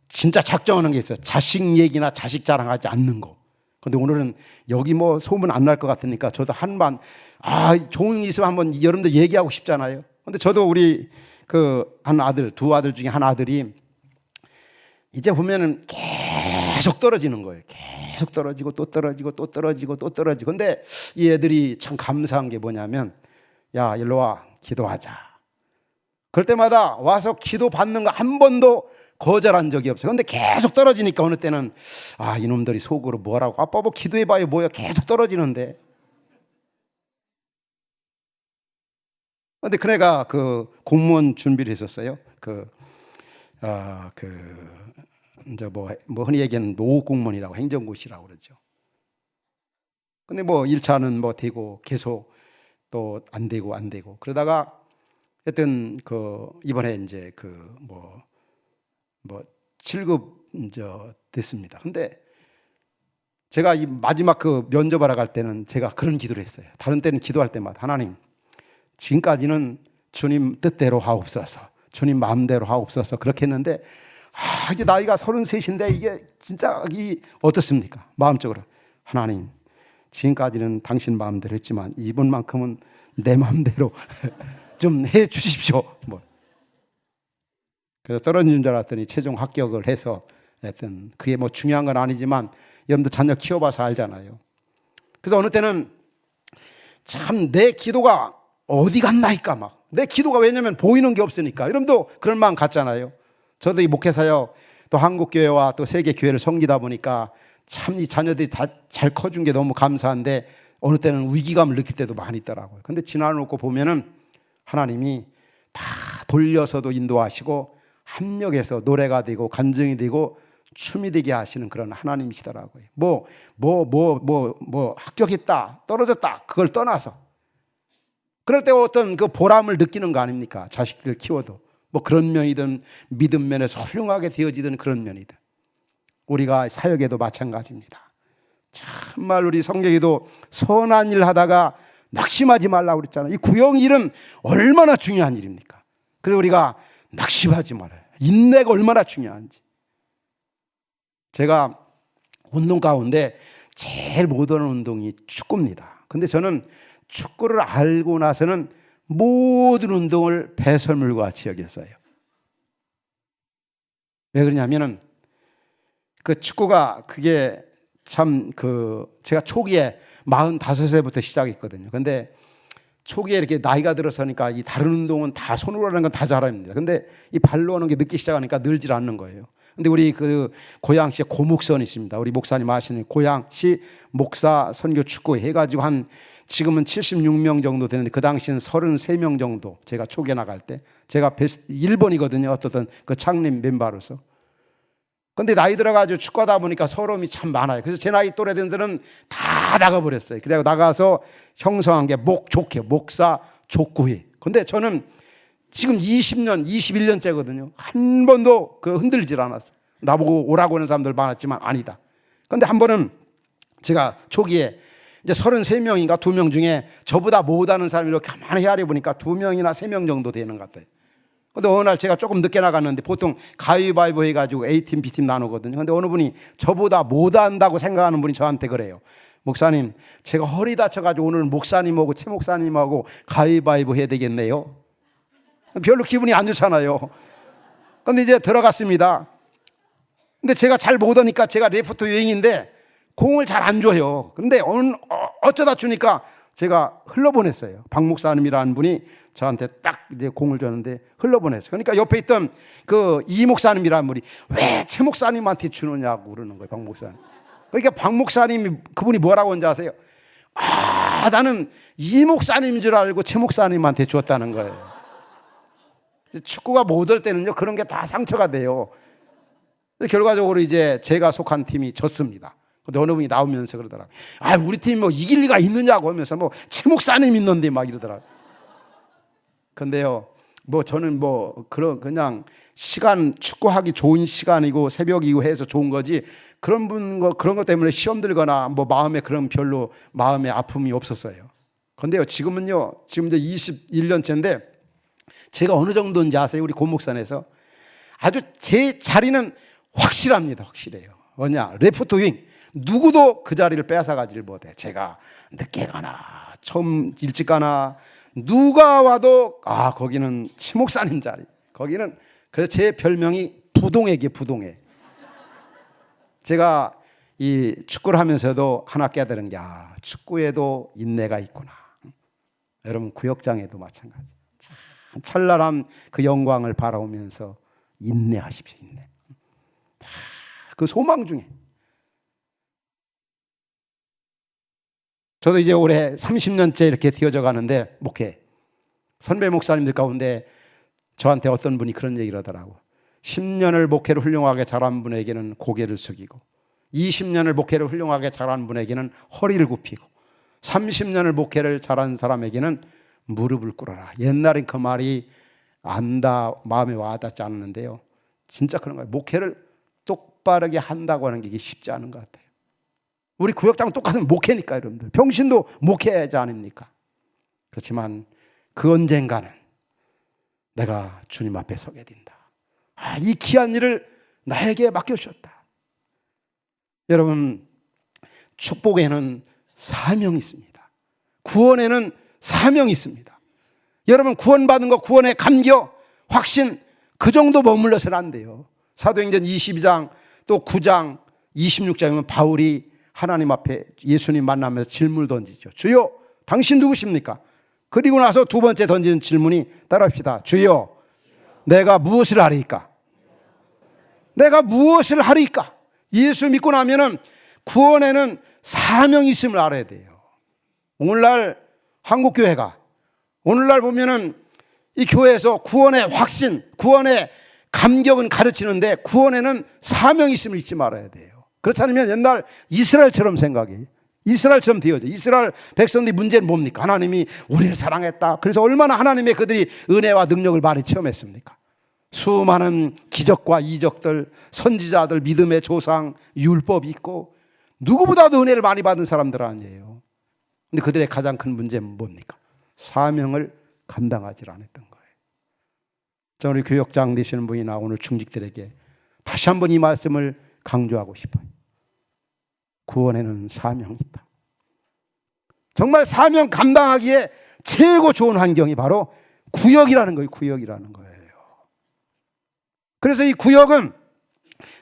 진짜 작정하는 게 있어요. 자식 얘기나 자식 자랑하지 않는 거. 근데 오늘은 여기 뭐 소문 안 날 것 같으니까 저도 한번 좋은 일 있으면 한번 여러분들 얘기하고 싶잖아요. 근데 저도 우리 두 아들 중에 한 아들이 이제 보면은 계속 떨어지는 거예요. 계속 떨어지고 또 떨어지고 또 떨어지고 또 떨어지고. 근데 이 애들이 참 감사한 게 뭐냐면 야, 일로 와. 기도하자. 그럴 때마다 와서 기도 받는 거 한 번도 거절한 적이 없어요. 근데 계속 떨어지니까 어느 때는 이놈들이 속으로 뭐라고 아빠 뭐 기도해봐요 뭐야 계속 떨어지는데. 근데 그네가 공무원 준비를 했었어요. 이제 흔히 얘기하는 노후 공무원이라고 행정고시라고 그러죠. 근데 1차는 되고 계속 또 안 되고 그러다가 하여튼 이번에 이제 7급 이제 됐습니다. 근데 제가 이 마지막 면접하러 갈 때는 제가 그런 기도를 했어요. 다른 때는 기도할 때마다 하나님 지금까지는 주님 뜻대로 하옵소서, 주님 마음대로 하옵소서 그렇게 했는데 이제 나이가 33인데 이게 진짜 어떻습니까? 마음적으로 하나님 지금까지는 당신 마음대로 했지만 이번만큼은 내 마음대로 좀 해 주십시오. 그래서 떨어진 줄 알았더니 최종 합격을 해서 하여튼 그게 중요한 건 아니지만 여러분들 자녀 키워봐서 알잖아요. 그래서 어느 때는 참 내 기도가 어디 갔나이까 내 기도가 왜냐면 보이는 게 없으니까. 여러분도 그런 마음 갖잖아요. 저도 이 목회사역 또 한국교회와 또 세계교회를 섬기다 보니까 참 이 자녀들이 잘 커준 게 너무 감사한데 어느 때는 위기감을 느낄 때도 많이 있더라고요. 근데 지나놓고 보면은 하나님이 다 돌려서도 인도하시고 합력해서 노래가 되고 간증이 되고 춤이 되게 하시는 그런 하나님이시더라고요. 합격했다 떨어졌다 그걸 떠나서 그럴 때 어떤 보람을 느끼는 거 아닙니까? 자식들 키워도 그런 면이든 믿음 면에서 훌륭하게 되어지든 그런 면이든 우리가 사역에도 마찬가지입니다. 정말 우리 성경에도 선한 일 하다가 낙심하지 말라고 그랬잖아요. 이 구역 일은 얼마나 중요한 일입니까? 그래서 우리가 낙심하지 말아요. 인내가 얼마나 중요한지. 제가 운동 가운데 제일 못하는 운동이 축구입니다. 근데 저는 축구를 알고 나서는 모든 운동을 배설물과 같이 여겼어요. 왜 그러냐면은 축구가 그게 참 제가 초기에 45세부터 시작했거든요. 근데 초기에 이렇게 나이가 들어서니까 이 다른 운동은 다 손으로 하는 건 다 잘합니다. 근데 이 발로 하는 게 늦기 시작하니까 늘질 않는 거예요. 근데 우리 고양시에 고목선 있습니다. 우리 목사님 아시는 고양시 목사 선교 축구 해가지고 지금은 76명 정도 되는데 그 당시는 33명 정도 제가 초기에 나갈 때 제가 베스트 1번이거든요. 어떻든 창립 멤버로서. 근데 나이 들어가지고 축구하다 보니까 서러움이 참 많아요. 그래서 제 나이 또래 된들은 다 나가버렸어요. 그래서 나가서 형성한 게 목사 족구회. 근데 저는 지금 20년, 21년째거든요. 한 번도 흔들질 않았어요. 나보고 오라고 하는 사람들 많았지만 아니다. 근데 한 번은 제가 초기에 이제 33명인가 2명 중에 저보다 못하는 사람이 이렇게 가만히 헤아려 보니까 2명이나 3명 정도 되는 것 같아요. 근데 어느 날 제가 조금 늦게 나갔는데 보통 가위바위보 해가지고 A팀, B팀 나누거든요. 근데 어느 분이 저보다 못한다고 생각하는 분이 저한테 그래요. 목사님, 제가 허리 다쳐가지고 오늘 목사님하고 최 목사님하고 가위바위보 해야 되겠네요. 별로 기분이 안 좋잖아요. 근데 이제 들어갔습니다. 근데 제가 잘 못하니까 제가 레프트 유행인데 공을 잘 안 줘요. 근데 어쩌다 주니까 제가 흘러보냈어요. 박 목사님이라는 분이 저한테 딱 이제 공을 줬는데 흘러보냈어요. 그러니까 옆에 있던 그 이 목사님이라는 분이 왜 최 목사님한테 주느냐고 그러는 거예요. 박 목사님. 그러니까 박 목사님이 그분이 뭐라고 한지 아세요? 나는 이 목사님인 줄 알고 최 목사님한테 주었다는 거예요. 축구가 못할 때는요 그런 게 다 상처가 돼요. 결과적으로 이제 제가 속한 팀이 졌습니다. 근데 어느 분이 나오면서 그러더라고요. 우리 팀이 뭐 이길 리가 있느냐고 하면서 뭐 최 목사님 있는데 막 이러더라고요. 근데요, 뭐 저는 뭐 그냥 시간 축구하기 좋은 시간이고 새벽이고 해서 좋은 거지 그런 것 때문에 시험 들거나 뭐 마음에 그런 별로 마음에 아픔이 없었어요. 근데요, 지금 이제 21년째인데 제가 어느 정도인지 아세요? 우리 고목산에서 아주 제 자리는 확실합니다. 확실해요. 뭐냐? 레프트 윙. 누구도 그 자리를 뺏어가지를 못해. 제가 늦게 가나 처음 일찍 가나 누가 와도 거기는 최 목사님 자리. 거기는 그래서 제 별명이 부동액이에요. 부동액. 제가 이 축구를 하면서도 하나 깨달은 게 축구에도 인내가 있구나. 여러분 구역장에도 마찬가지. 참 찬란한 그 영광을 바라보면서 인내하십시오. 인내. 그 소망 중에 저도 이제 올해 30년째 이렇게 되어져 가는데 목회 선배 목사님들 가운데 저한테 어떤 분이 그런 얘기를 하더라고. 10년을 목회를 훌륭하게 잘한 분에게는 고개를 숙이고 20년을 목회를 훌륭하게 잘한 분에게는 허리를 굽히고 30년을 목회를 잘한 사람에게는 무릎을 꿇어라. 옛날엔 그 말이 마음에 와닿지 않았는데요. 진짜 그런 거예요. 목회를 똑바르게 한다고 하는 게 이게 쉽지 않은 것 같아요. 우리 구역장은 똑같은 목회니까 여러분들. 병신도 목회자 아닙니까? 그렇지만 그 언젠가는 내가 주님 앞에 서게 된다. 이 귀한 일을 나에게 맡겨주셨다. 여러분 축복에는 사명이 있습니다. 구원에는 사명이 있습니다. 여러분 구원받은 거 구원의 감격, 확신 그 정도 머물러서는 안 돼요. 사도행전 22장 또 9장 26장이면 바울이 하나님 앞에 예수님 만나면서 질문을 던지죠. 주여 당신 누구십니까? 그리고 나서 두 번째 던지는 질문이 따라합시다. 주여 내가 무엇을 하리까? 내가 무엇을 하리까? 예수 믿고 나면은 구원에는 사명이 있음을 알아야 돼요. 오늘날 한국교회가 오늘날 보면은 이 교회에서 구원의 확신, 구원의 감격은 가르치는데 구원에는 사명이 있음을 잊지 말아야 돼요. 그렇지 않으면 옛날 이스라엘처럼 생각해. 이스라엘처럼 되어져. 이스라엘 백성들의 문제는 뭡니까? 하나님이 우리를 사랑했다. 그래서 얼마나 하나님의 그들이 은혜와 능력을 많이 체험했습니까? 수많은 기적과 이적들, 선지자들, 믿음의 조상, 율법이 있고 누구보다도 은혜를 많이 받은 사람들 아니에요. 근데 그들의 가장 큰 문제는 뭡니까? 사명을 감당하지 않았던 거예요. 저 우리 교역장 되시는 분이나 오늘 중직들에게 다시 한번 이 말씀을 강조하고 싶어요. 구원에는 사명이 있다. 정말 사명 감당하기에 최고 좋은 환경이 바로 구역이라는 거예요. 구역이라는 거예요. 그래서 이 구역은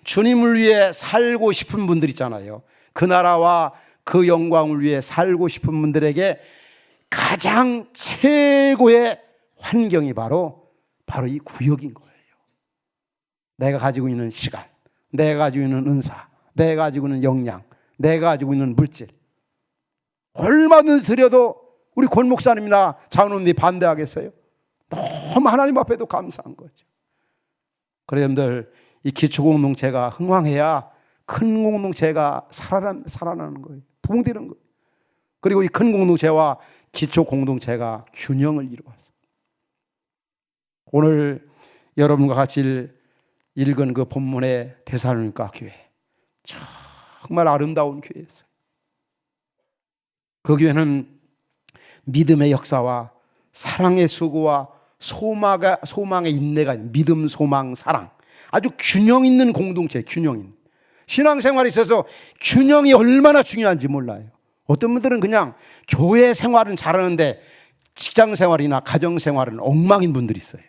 주님을 위해 살고 싶은 분들 있잖아요. 그 나라와 그 영광을 위해 살고 싶은 분들에게 가장 최고의 환경이 바로 이 구역인 거예요. 내가 가지고 있는 시간, 내가 가지고 있는 은사, 내가 가지고 있는 역량, 내가 가지고 있는 물질 얼마든지 드려도 우리 권 목사님이나 장로님이 반대하겠어요? 너무 하나님 앞에도 감사한 거죠. 그래서 여러분들 이 기초 공동체가 흥왕해야 큰 공동체가 살아나는 거예요. 부흥되는 거예요. 그리고 이 큰 공동체와 기초 공동체가 균형을 이루어서 오늘 여러분과 같이 읽은 그 본문의 데살로니가 교회 정말 아름다운 교회였어요. 그 교회는 믿음의 역사와 사랑의 수고와 소망의 인내가 있는 믿음, 소망, 사랑, 아주 균형 있는 공동체, 균형 있는 신앙생활에 있어서 균형이 얼마나 중요한지 몰라요. 어떤 분들은 그냥 교회 생활은 잘하는데 직장생활이나 가정생활은 엉망인 분들이 있어요.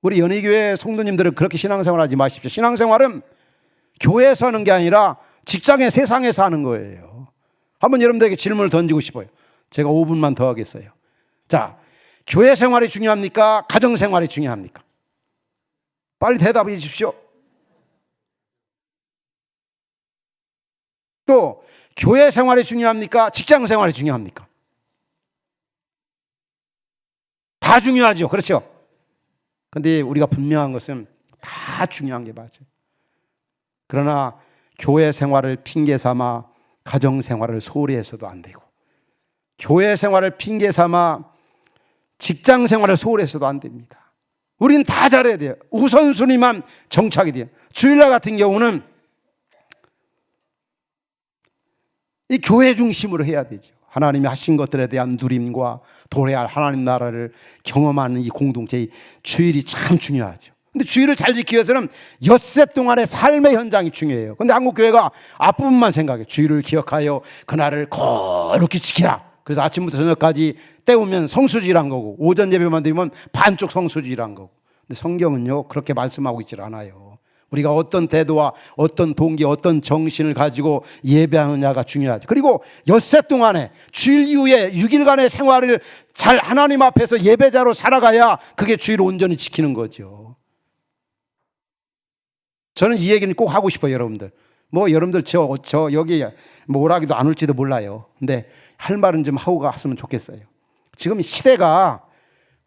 우리 연희교회 성도님들은 그렇게 신앙생활 하지 마십시오. 신앙생활은 교회에서 하는 게 아니라 직장의 세상에서 하는 거예요. 한번 여러분들에게 질문을 던지고 싶어요. 제가 5분만 더 하겠어요. 자, 교회 생활이 중요합니까? 가정 생활이 중요합니까? 빨리 대답해 주십시오. 또 교회 생활이 중요합니까? 직장 생활이 중요합니까? 다 중요하죠. 그렇죠? 근데 우리가 분명한 것은 다 중요한 게 맞아요. 그러나 교회 생활을 핑계 삼아 가정 생활을 소홀히 해서도 안 되고, 교회 생활을 핑계 삼아 직장 생활을 소홀히 해서도 안 됩니다. 우리는 다 잘해야 돼요. 우선순위만 정착이 돼요. 주일날 같은 경우는 이 교회 중심으로 해야 되죠. 하나님이 하신 것들에 대한 누림과 도래할 하나님 나라를 경험하는 이 공동체의 주일이 참 중요하죠. 근데 주일을 잘 지키기 위해서는 엿새 동안의 삶의 현장이 중요해요. 근데 한국교회가 앞부분만 생각해. 주일을 기억하여 그날을 거룩히 지키라. 그래서 아침부터 저녁까지 때우면 성수주의란 거고, 오전 예배만 드리면 반쪽 성수주의란 거고. 근데 성경은요 그렇게 말씀하고 있질 않아요. 우리가 어떤 태도와 어떤 동기, 어떤 정신을 가지고 예배하느냐가 중요하죠. 그리고 엿새 동안에 주일 이후에 6일간의 생활을 잘 하나님 앞에서 예배자로 살아가야 그게 주일을 온전히 지키는 거죠. 저는 이 얘기는 꼭 하고 싶어요, 여러분들. 뭐 여러분들 저 여기 뭐 오라기도 안 올지도 몰라요. 근데 할 말은 좀 하고 갔으면 좋겠어요. 지금 시대가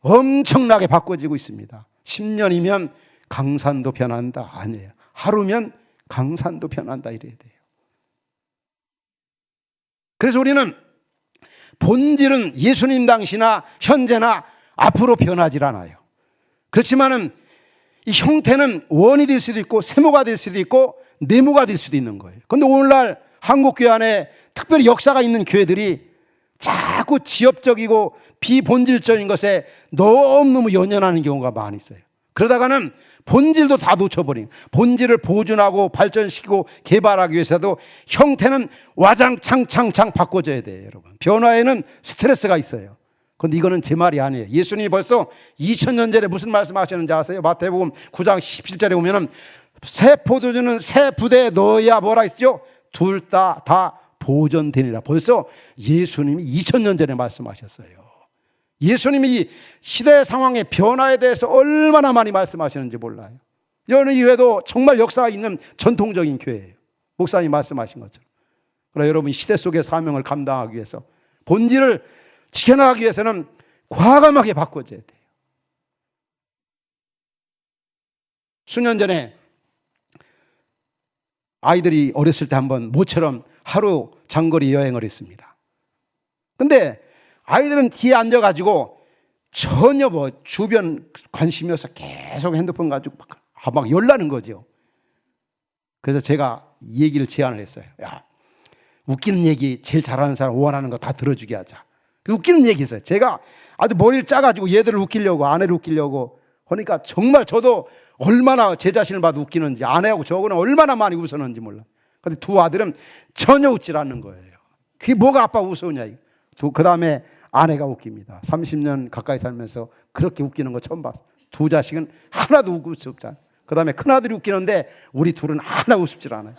엄청나게 바꿔지고 있습니다. 10년이면 강산도 변한다. 아니에요. 하루면 강산도 변한다 이래야 돼요. 그래서 우리는 본질은 예수님 당시나 현재나 앞으로 변하지 않아요. 그렇지만은 이 형태는 원이 될 수도 있고 세모가 될 수도 있고 네모가 될 수도 있는 거예요. 그런데 오늘날 한국교회 안에 특별히 역사가 있는 교회들이 자꾸 지엽적이고 비본질적인 것에 너무너무 연연하는 경우가 많이 있어요. 그러다가는 본질도 다 놓쳐버린, 본질을 보존하고 발전시키고 개발하기 위해서도 형태는 와장창창창 바꿔줘야 돼요. 여러분, 변화에는 스트레스가 있어요. 그런데 이거는 제 말이 아니에요. 예수님이 벌써 2000년 전에 무슨 말씀하셨는지 아세요? 마태복음 9장 17절에 보면은 새 포도주는 새 부대에 넣어야 뭐라 했죠? 둘 다 보존되니라. 벌써 예수님이 2000년 전에 말씀하셨어요. 예수님이 이 시대 상황의 변화에 대해서 얼마나 많이 말씀하시는지 몰라요. 연희교회도 정말 역사가 있는 전통적인 교회예요. 목사님 말씀하신 것처럼. 그러나 여러분, 시대 속의 사명을 감당하기 위해서, 본질을 지켜나가기 위해서는 과감하게 바꿔줘야 돼요. 수년 전에 아이들이 어렸을 때 한번 모처럼 하루 장거리 여행을 했습니다. 근데 아이들은 뒤에 앉아가지고 전혀 뭐 주변 관심이 없어 계속 핸드폰 가지고 막 열나는 거죠. 그래서 제가 이 얘기를 제안을 했어요. 야, 웃기는 얘기 제일 잘하는 사람 원하는 거 다 들어주게 하자. 웃기는 얘기 있어요. 제가 아주 머리를 짜가지고 얘들을 웃기려고, 아내를 웃기려고 하니까 정말 저도 얼마나 제 자신을 봐도 웃기는지, 아내하고 저거는 얼마나 많이 웃었는지 몰라. 근데 두 아들은 전혀 웃질 않는 거예요. 그게 뭐가 아빠 웃으냐. 그 다음에 아내가 웃깁니다. 30년 가까이 살면서 그렇게 웃기는 거 처음 봤어. 두 자식은 하나도 웃을 수 없잖아. 그 다음에 큰아들이 웃기는데 우리 둘은 하나 우습질 않아요.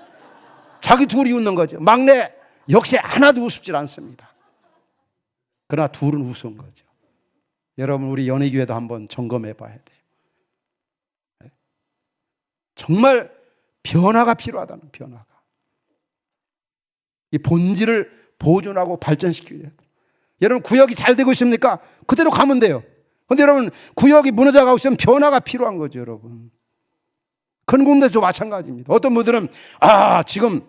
자기 둘이 웃는 거죠. 막내 역시 하나도 우습질 않습니다. 그러나 둘은 우스운 거죠. 여러분, 우리 연희교회도 한번 점검해 봐야 돼요. 정말 변화가 필요하다는, 변화가. 이 본질을 보존하고 발전시키기 위해. 여러분, 구역이 잘 되고 있습니까? 그대로 가면 돼요. 그런데 여러분, 구역이 무너져 가고 있으면 변화가 필요한 거죠, 여러분. 큰 군데도 마찬가지입니다. 어떤 분들은 지금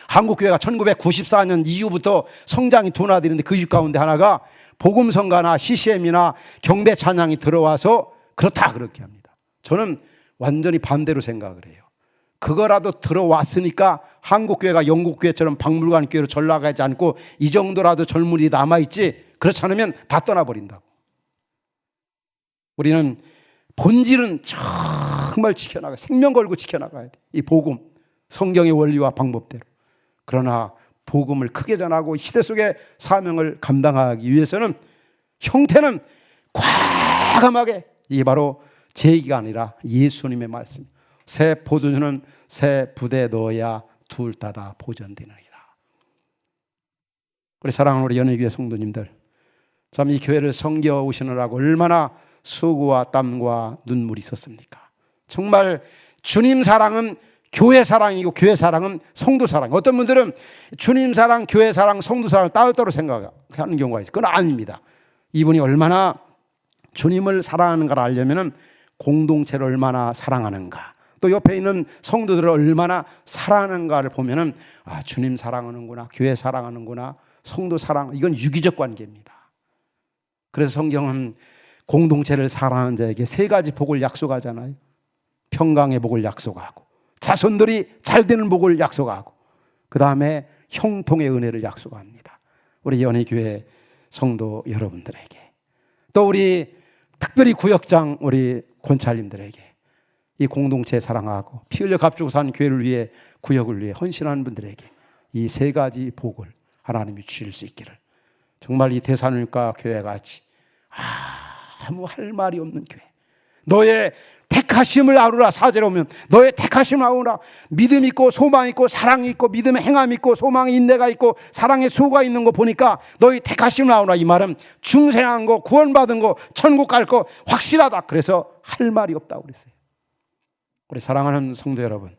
한국교회가 1994년 이후부터 성장이 둔화되는데 그 이유 가운데 하나가 복음성가나 CCM이나 경배 찬양이 들어와서 그렇다, 그렇게 합니다. 저는 완전히 반대로 생각을 해요. 그거라도 들어왔으니까 한국교회가 영국교회처럼 박물관 교회로 전락하지 않고 이 정도라도 젊은이 남아있지, 그렇지 않으면 다 떠나버린다고. 우리는 본질은 정말 지켜나가야, 생명 걸고 지켜나가야 돼. 이 복음, 성경의 원리와 방법대로. 그러나 복음을 크게 전하고 시대 속의 사명을 감당하기 위해서는 형태는 과감하게, 이게 바로 제 얘기가 아니라 예수님의 말씀. 새 포도주는 새 붓에 넣어야 둘 다 보존되느니라. 우리 사랑하는 우리 연예교회 성도님들, 참 이 교회를 섬겨 오시느라고 얼마나 수고와 땀과 눈물이 있었습니까? 정말 주님 사랑은 교회 사랑이고 교회 사랑은 성도 사랑. 어떤 분들은 주님 사랑, 교회 사랑, 성도 사랑을 따로따로 생각하는 경우가 있어요. 그건 아닙니다. 이분이 얼마나 주님을 사랑하는가를 알려면 공동체를 얼마나 사랑하는가, 또 옆에 있는 성도들을 얼마나 사랑하는가를 보면은, 아, 주님 사랑하는구나, 교회 사랑하는구나, 성도 사랑, 이건 유기적 관계입니다. 그래서 성경은 공동체를 사랑하는 자에게 세 가지 복을 약속하잖아요. 평강의 복을 약속하고, 자손들이 잘 되는 복을 약속하고, 그 다음에 형통의 은혜를 약속합니다. 우리 연희교회 성도 여러분들에게, 또 우리 특별히 구역장 우리 권찰님들에게, 이 공동체 사랑하고 피 흘려 값주고 사는 교회를 위해, 구역을 위해 헌신하는 분들에게 이 세 가지 복을 하나님이 주실 수 있기를, 정말 이 대산울가 교회같이 아무 할 말이 없는 교회, 너의 택하심을 아우라, 사제로 오면 너의 택하심을 아우라, 믿음 있고 소망 있고 사랑 있고 믿음의 행함 있고 소망의 인내가 있고 사랑의 수고가 있는 거 보니까 너의 택하심을 아우라, 이 말은 중생한 거, 구원받은 거, 천국 갈 거 확실하다. 그래서 할 말이 없다고 그랬어요. 우리 사랑하는 성도 여러분,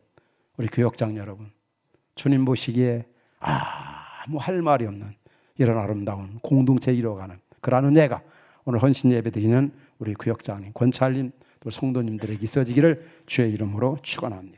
우리 교역장 여러분, 주님 보시기에 아무 할 말이 없는 이런 아름다운 공동체 이뤄가는 그런 은혜가 오늘 헌신 예배 드리는 우리 구역장님, 권찰님, 또 성도님들에게 있어지기를 주의 이름으로 축원합니다.